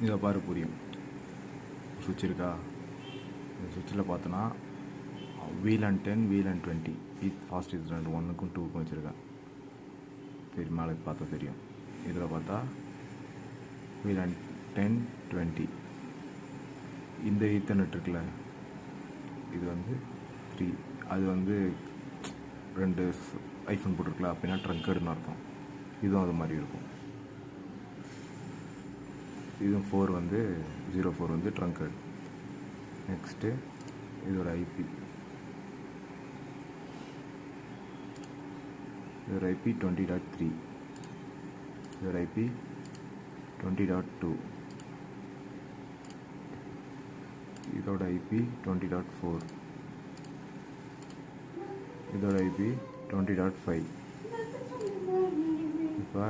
இதை பாரு புரியும். சுவிட்ச் இருக்கா, இந்த சுவிட்சில் பார்த்தோன்னா VLAN 10 VLAN 20 இது ஃபாஸ்ட் இது 2 1க்கும் 2க்கும் வச்சுருக்கேன். சரி, மேலே பார்த்தா தெரியும். இதில் பார்த்தா VLAN 10 20 இந்த ஈத்தர்நெட் இருக்குல்ல, இது வந்து 3, அது வந்து 2 ஐஃபோன் போட்டிருக்கல, அப்படின்னா ட்ரங்கடுன்னு அர்த்தம். இதுவும் அது மாதிரி இருக்கும். இதுவும் 4 வந்து 04 வந்து ட்ரங்கட். நெக்ஸ்ட்டு இதோட ஐபி, இதோட ஐபி 20.3, இதோட ஐபி 20.2, இதோட ஐபி 20.4, இதோட ஐபி 20.5. இப்போ